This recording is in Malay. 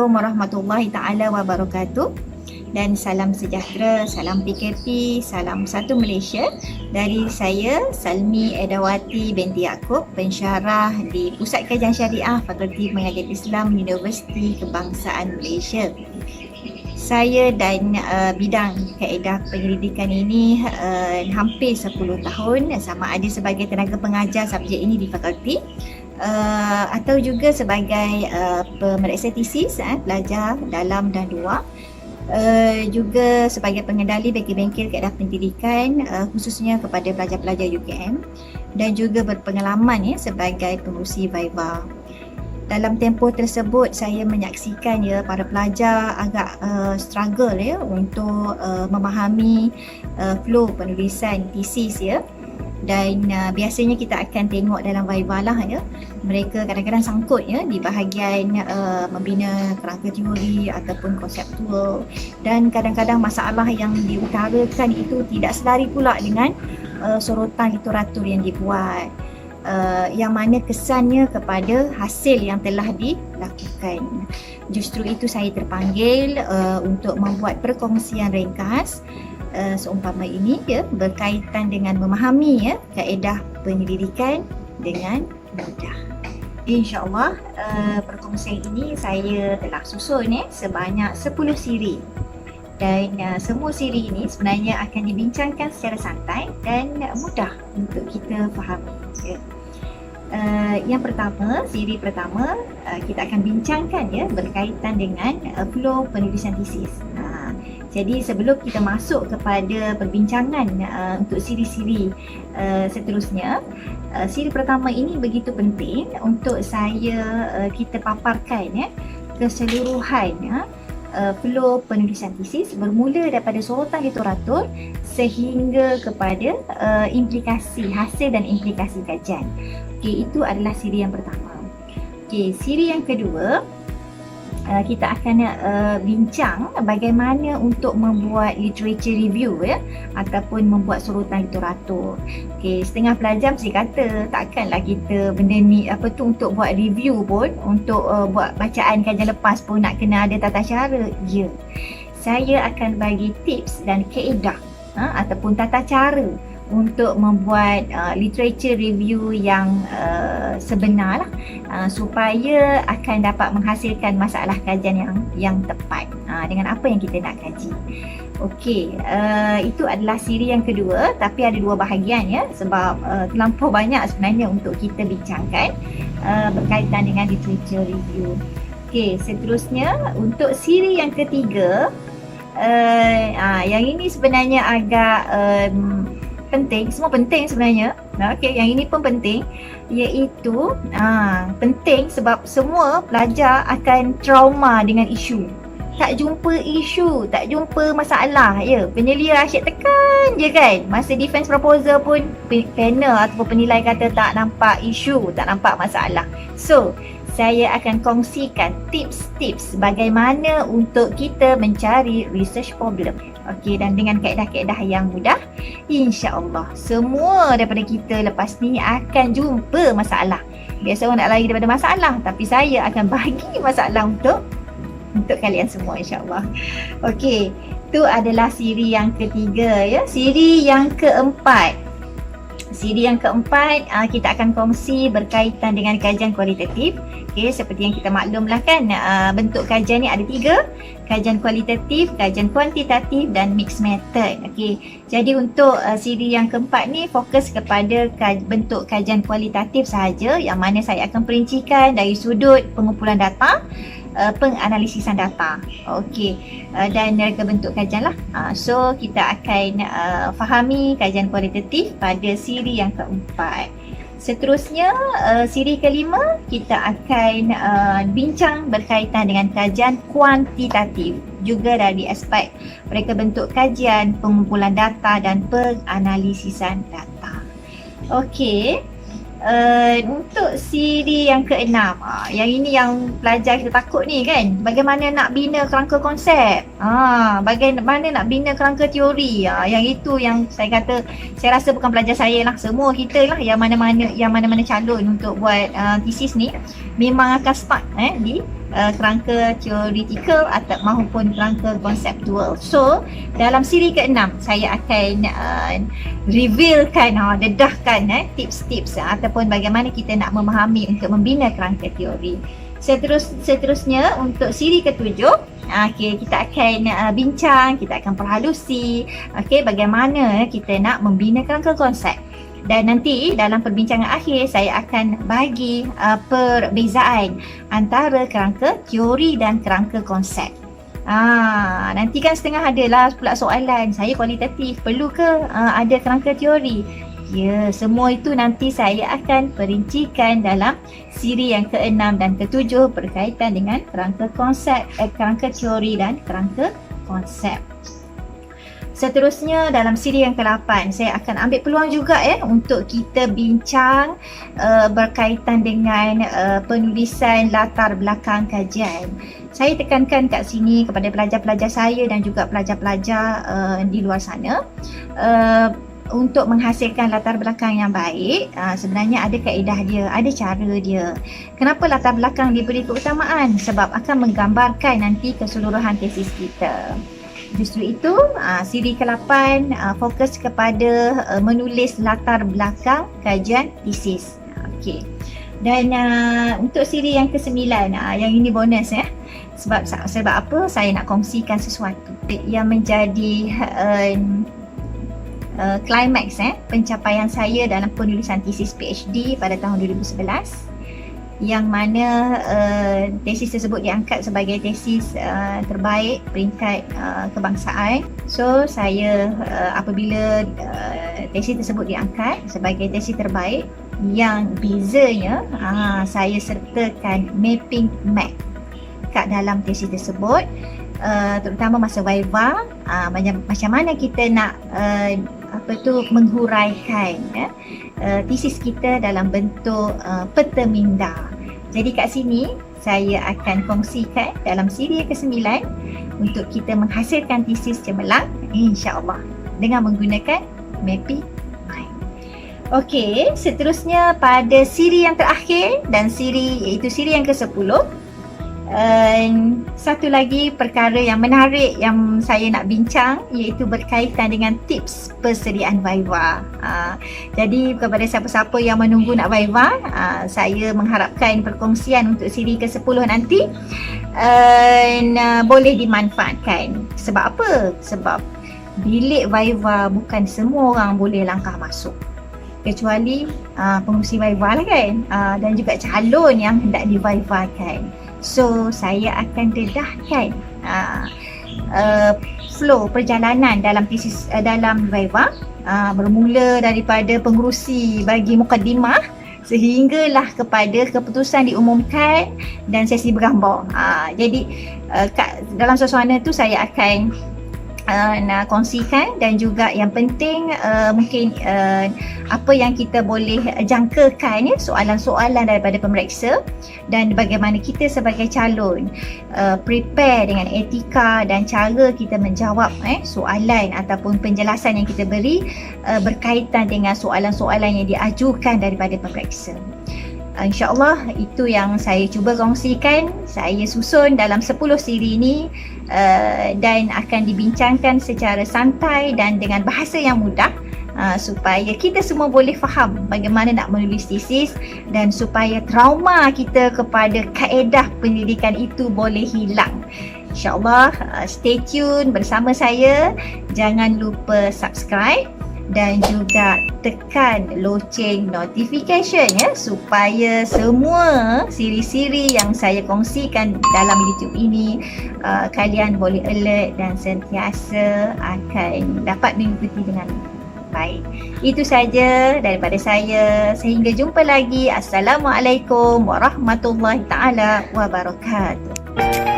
Assalamualaikum warahmatullahi taala wabarakatuh. Dan salam sejahtera, salam PKP, salam satu Malaysia dari saya Salmi Edawati binti Yaakob, pensyarah di Pusat Kajian Syariah Fakulti Pengajian Islam Universiti Kebangsaan Malaysia. Saya dan bidang kaedah penyelidikan ini hampir 10 tahun, sama ada sebagai tenaga pengajar subjek ini di fakulti atau juga sebagai pemeriksa tesis, pelajar dalam dan luar. Juga sebagai pengendali bengkel-bengkel kaedah pendidikan khususnya kepada pelajar-pelajar UKM, dan juga berpengalaman sebagai pengurusi Viva. Dalam tempoh tersebut saya menyaksikan para pelajar agak struggle untuk memahami flow penulisan tesis dan biasanya kita akan tengok dalam Viva lah mereka kadang-kadang sangkut di bahagian membina kerangka teori ataupun konseptual, dan kadang-kadang masalah yang diutarakan itu tidak selari pula dengan sorotan literatur yang dibuat, yang mana kesannya kepada hasil yang telah dilakukan. Justru itu saya terpanggil untuk membuat perkongsian ringkas seumpama ini berkaitan dengan memahami kaedah penyelidikan dengan mudah. InsyaAllah perkongsian ini saya telah susun sebanyak 10 siri, dan semua siri ini sebenarnya akan dibincangkan secara santai dan mudah untuk kita fahami. Yang pertama, siri pertama kita akan bincangkan berkaitan dengan flow penulisan tesis. Jadi sebelum kita masuk kepada perbincangan untuk siri-siri seterusnya, siri pertama ini begitu penting untuk kita paparkan keseluruhan flow penulisan tesis bermula daripada sorotan literatur sehingga kepada implikasi hasil dan implikasi kajian. Okey, itu adalah siri yang pertama. Okey, siri yang kedua, kita akan bincang bagaimana untuk membuat literature review ataupun membuat sorotan literatur. Okey, setengah pelajar mesti kata takkanlah kita benda ni untuk buat review pun, untuk buat bacaan kajian lepas pun nak kena ada tata cara. Ya, saya akan bagi tips dan kaedah ataupun tata cara untuk membuat literature review yang sebenar supaya akan dapat menghasilkan masalah kajian yang tepat dengan apa yang kita nak kaji. Okey, itu adalah siri yang kedua, tapi ada dua bahagian sebab terlampau banyak sebenarnya untuk kita bincangkan berkaitan dengan literature review. Okey, seterusnya untuk siri yang ketiga, yang ini sebenarnya agak penting, semua penting sebenarnya. Okey, yang ini pun penting, iaitu penting sebab semua pelajar akan trauma dengan isu. Tak jumpa isu, tak jumpa masalah, penyelia asyik tekan je kan. Masa defense proposal pun panel ataupun penilai kata tak nampak isu, tak nampak masalah. So, saya akan kongsikan tips-tips bagaimana untuk kita mencari research problem. Okey, dan dengan kaedah-kaedah yang mudah, insya-Allah semua daripada kita lepas ni akan jumpa masalah. Biasa orang nak lari daripada masalah, tapi saya akan bagi masalah untuk kalian semua, insya-Allah. Okey, itu adalah siri yang ketiga Siri yang keempat. Siri yang keempat, kita akan kongsi berkaitan dengan kajian kualitatif. Okey, seperti yang kita maklumlah kan, bentuk kajian ni ada 3. Kajian kualitatif, kajian kuantitatif dan mixed method. Okey, jadi untuk siri yang keempat ni fokus kepada bentuk kajian kualitatif sahaja, yang mana saya akan perincikan dari sudut pengumpulan data, penganalisisan data. Okey, dan mereka bentuk kajian lah. So kita akan fahami kajian kualitatif pada siri yang keempat. Seterusnya, siri kelima, kita akan bincang berkaitan dengan kajian kuantitatif, juga dari aspek mereka bentuk kajian, pengumpulan data dan penganalisisan data. Okey, untuk siri yang keenam, yang ini yang pelajar kita takut ni kan, bagaimana nak bina kerangka konsep, bagaimana nak bina kerangka teori. Yang itu yang saya kata, saya rasa bukan pelajar saya lah, semua kita lah yang mana-mana calon untuk buat tesis ni memang akan stuck di kerangka theoretical atau maupun kerangka konseptual. So dalam siri ke-6 saya akan revealkan, dedahkan tips-tips ataupun bagaimana kita nak memahami untuk membina kerangka teori. Seterusnya untuk siri ke-7, kita akan bincang, kita akan perhalusi bagaimana kita nak membina kerangka konsep. Dan nanti dalam perbincangan akhir saya akan bagi perbezaan antara kerangka teori dan kerangka konsep. Nanti kan setengah adalah pula soalan, saya kualitatif, perlu ke ada kerangka teori? Ya, semua itu nanti saya akan perincikan dalam siri yang ke-6 dan ke-7 berkaitan dengan kerangka konsep, kerangka teori dan kerangka konsep. Seterusnya dalam siri yang ke-8 saya akan ambil peluang juga untuk kita bincang berkaitan dengan penulisan latar belakang kajian. Saya tekankan kat sini kepada pelajar-pelajar saya dan juga pelajar-pelajar di luar sana, untuk menghasilkan latar belakang yang baik, sebenarnya ada kaedah dia, ada cara dia. Kenapa latar belakang diberi keutamaan? Sebab akan menggambarkan nanti keseluruhan tesis kita. Justru itu siri ke-8 fokus kepada menulis latar belakang kajian tesis. Okey. Dan untuk siri yang ke-9, yang ini bonus sebab apa saya nak kongsikan sesuatu yang menjadi climax pencapaian saya dalam penulisan tesis PhD pada tahun 2011, yang mana tesis tersebut diangkat sebagai tesis terbaik peringkat kebangsaan. So saya apabila tesis tersebut diangkat sebagai tesis terbaik, yang bezanya saya sertakan mapping map kat dalam tesis tersebut, terutama masa viva, macam mana kita nak menghuraikan tesis kita dalam bentuk peta minda. Jadi kat sini saya akan kongsikan dalam siri ke-9 untuk kita menghasilkan tesis cemerlang, insya-Allah, dengan menggunakan mapping mind. Okey, seterusnya pada siri yang terakhir dan iaitu siri yang ke-10, satu lagi perkara yang menarik yang saya nak bincang iaitu berkaitan dengan tips persediaan viva. Jadi kepada siapa-siapa yang menunggu nak viva, saya mengharapkan perkongsian untuk siri ke-10 nanti boleh dimanfaatkan. Sebab apa? Sebab bilik viva bukan semua orang boleh langkah masuk, kecuali pengurusi viva lah kan, dan juga calon yang hendak divivakan. So saya akan dedahkan flow perjalanan dalam tesis dalam viva, bermula daripada pengurusi bagi mukadimah sehinggalah kepada keputusan diumumkan dan sesi bergambar. Jadi dalam suasana tu saya akan nak kongsikan, dan juga yang penting mungkin apa yang kita boleh jangkakan soalan-soalan daripada pemeriksa, dan bagaimana kita sebagai calon prepare dengan etika dan cara kita menjawab soalan ataupun penjelasan yang kita beri berkaitan dengan soalan-soalan yang diajukan daripada pemeriksa. InsyaAllah itu yang saya cuba kongsikan. Saya susun dalam 10 siri ini dan akan dibincangkan secara santai dan dengan bahasa yang mudah, supaya kita semua boleh faham bagaimana nak menulis tesis, dan supaya trauma kita kepada kaedah pendidikan itu boleh hilang. InsyaAllah stay tune bersama saya. Jangan lupa subscribe dan juga tekan loceng notification supaya semua siri-siri yang saya kongsikan dalam YouTube ini kalian boleh alert dan sentiasa akan dapat mengikuti dengan baik. Itu saja daripada saya. Sehingga jumpa lagi. Assalamualaikum warahmatullahi taala wabarakatuh.